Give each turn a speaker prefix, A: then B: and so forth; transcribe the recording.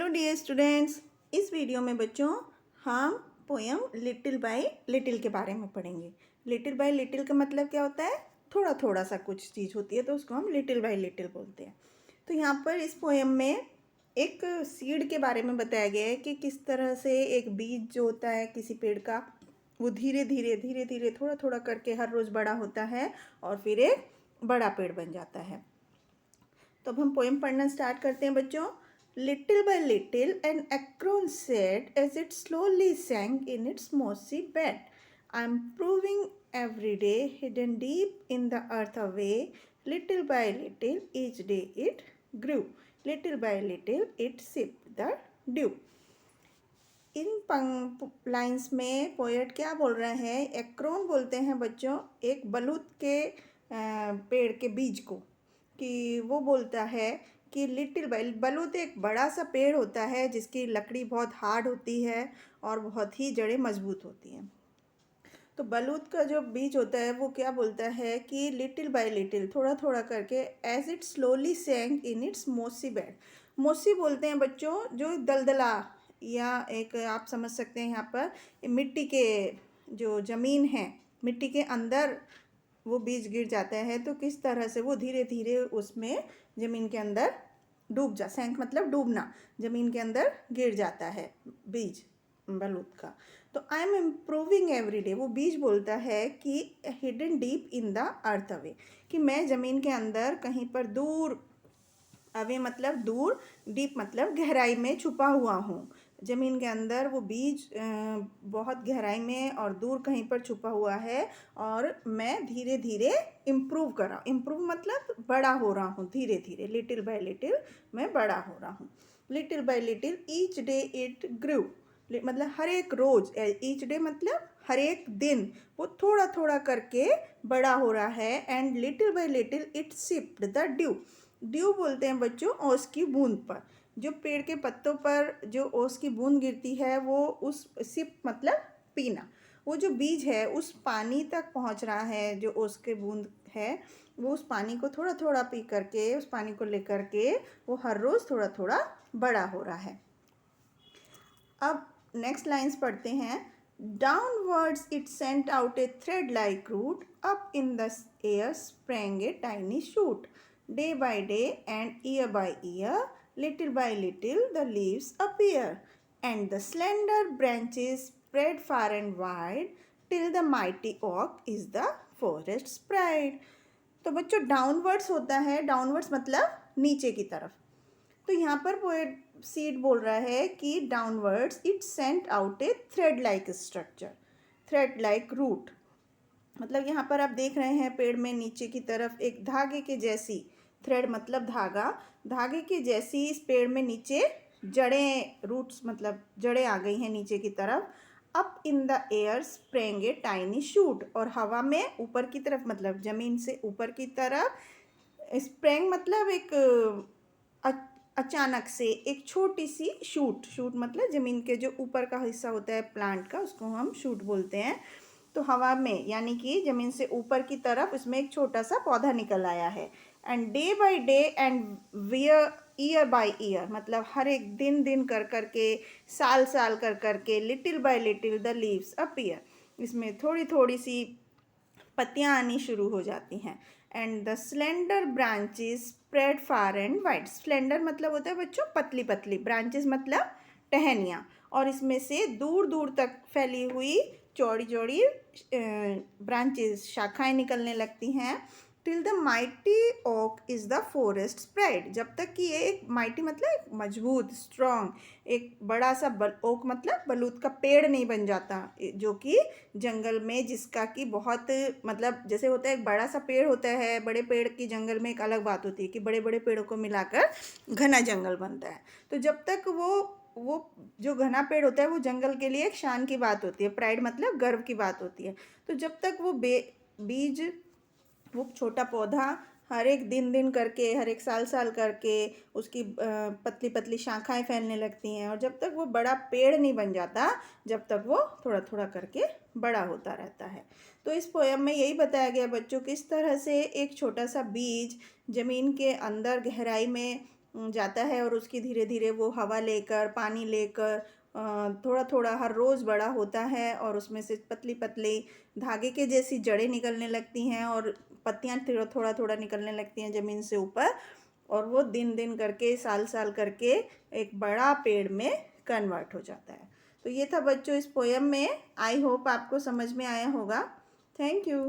A: Hello dear students, इस video में बच्चों हम पोएम लिटिल बाय लिटिल के बारे में पढ़ेंगे। लिटिल बाय लिटिल का मतलब क्या होता है? थोड़ा थोड़ा सा कुछ चीज़ होती है तो उसको हम लिटिल बाय लिटिल बोलते हैं। तो यहाँ पर इस पोएम में एक सीड के बारे में बताया गया है कि किस तरह से एक बीज जो होता है किसी पेड़ का, वो धीरे धीरे थोड़ा थोड़ा करके हर रोज़ बड़ा होता है और फिर एक बड़ा पेड़ बन जाता है। तो अब हम पोएम पढ़ना स्टार्ट करते हैं बच्चों। Little by little, an acorn said as it slowly sank in its mossy bed, I'm proving every day, hidden deep in the earth away. Little by little, each day it grew. Little by little, it sipped the dew. In lines में poet क्या बोल रहे हैं? Ekron बोलते हैं बच्चों एक बलूत के पेड़ के बीज को, कि वो बोलता है कि लिटिल बलूत एक बड़ा सा पेड़ होता है जिसकी लकड़ी बहुत हार्ड होती है और बहुत ही जड़ें मजबूत होती हैं। तो बलूत का जो बीज होता है वो क्या बोलता है कि लिटिल बाय लिटिल, थोड़ा थोड़ा करके, as it slowly sank in its mossy bed. Mossy बोलते हैं बच्चों जो दलदला, या एक आप समझ सकते हैं यहाँ पर मिट्टी के जो ज़मीन है, मिट्टी के अंदर वो बीज गिर जाता है तो किस तरह से वो धीरे धीरे उसमें ज़मीन के अंदर डूब जा, सैंक मतलब डूबना, ज़मीन के अंदर गिर जाता है बीज बलूत का। तो I am improving every day, वो बीज बोलता है कि hidden deep in the earth away, कि मैं ज़मीन के अंदर कहीं पर दूर, अवे मतलब दूर, डीप मतलब गहराई में छुपा हुआ हूँ। ज़मीन के अंदर वो बीज बहुत गहराई में और दूर कहीं पर छुपा हुआ है और मैं धीरे धीरे इम्प्रूव कर रहा हूँ। इम्प्रूव मतलब बड़ा हो रहा हूँ धीरे धीरे, लिटिल बाय लिटिल मैं बड़ा हो रहा हूँ। Little bye little each day it grew, मतलब हर एक रोज़, ईच डे मतलब हर एक दिन वो थोड़ा थोड़ा करके बड़ा हो रहा है। And little bye little it sipped the due. Due बोलते हैं बच्चों ओस की बूंद पर, जो पेड़ के पत्तों पर जो ओस की बूंद गिरती है वो उस सिप मतलब पीना, वो जो बीज है उस पानी तक पहुंच रहा है, जो ओस के बूंद है वो उस पानी को थोड़ा थोड़ा पी करके, उस पानी को लेकर के वो हर रोज़ थोड़ा थोड़ा बड़ा हो रहा है। अब नेक्स्ट लाइन्स पढ़ते हैं। Downwards it sent out a thread like root, up in the air sprang a tiny shoot. Day by day and year by year, little by little the leaves appear, and the slender branches spread far and wide, till the mighty oak is the forest's pride. तो बच्चों downwards होता है, downwards मतलब नीचे की तरफ। तो यहाँ पर पोएट सीड बोल रहा है कि downwards it sent out a thread like structure, thread like root, मतलब यहाँ पर आप देख रहे हैं पेड़ में नीचे की तरफ एक धागे के जैसी, थ्रेड मतलब धागा, धागे के जैसी इस पेड़ में नीचे जड़ें, रूट्स मतलब जड़ें आ गई हैं नीचे की तरफ। Up in the air sprang a tiny shoot, और हवा में ऊपर की तरफ मतलब ज़मीन से ऊपर की तरफ, स्प्रेंग मतलब एक अचानक से एक छोटी सी शूट, शूट मतलब ज़मीन के जो ऊपर का हिस्सा होता है प्लांट का, उसको हम शूट बोलते हैं। तो हवा में यानी कि ज़मीन से ऊपर की तरफ उसमें एक छोटा सा पौधा निकल आया है। And day by day and year by year, मतलब हर एक दिन दिन कर करके, साल साल कर करके, little bye little the leaves appear, इसमें थोड़ी थोड़ी सी पत्तियाँ आनी शुरू हो जाती हैं। And the slender branches spread far and wide, slender मतलब होता है बच्चों पतली पतली, ब्रांचेस मतलब टहनियाँ, और इसमें से दूर दूर तक फैली हुई चौड़ी चौड़ी ब्रांचेस, शाखाएं निकलने लगती हैं। Till the mighty oak is the forest spread, जब तक कि ये एक माइटी मतलब एक मजबूत स्ट्रॉन्ग, एक बड़ा सा ओक मतलब बलूत का पेड़ नहीं बन जाता, जो कि जंगल में जिसका कि बहुत मतलब जैसे होता है एक बड़ा सा पेड़ होता है, बड़े पेड़ की जंगल में एक अलग बात होती है कि बड़े बड़े पेड़ों को मिलाकर घना जंगल बनता है। तो जब तक वो जो घना पेड़ होता है वो जंगल के लिए एक शान की बात होती है, प्राइड मतलब गर्व की बात होती है। तो जब तक वो बीज, वो छोटा पौधा हर एक दिन दिन करके, हर एक साल साल करके उसकी पतली पतली शाखाएं फैलने लगती हैं, और जब तक वो बड़ा पेड़ नहीं बन जाता, जब तक वो थोड़ा थोड़ा करके बड़ा होता रहता है। तो इस पोयम में यही बताया गया बच्चों किस तरह से एक छोटा सा बीज ज़मीन के अंदर गहराई में जाता है और उसकी धीरे धीरे वो हवा लेकर पानी लेकर थोड़ा थोड़ा हर रोज़ बड़ा होता है और उसमें से पतली पतली धागे के जैसी जड़ें निकलने लगती हैं और पत्तियां थोड़ा थोड़ा निकलने लगती हैं ज़मीन से ऊपर, और वो दिन दिन करके साल साल करके एक बड़ा पेड़ में कन्वर्ट हो जाता है। तो ये था बच्चों इस पोयम में। आई होप आपको समझ में आया होगा। Thank you.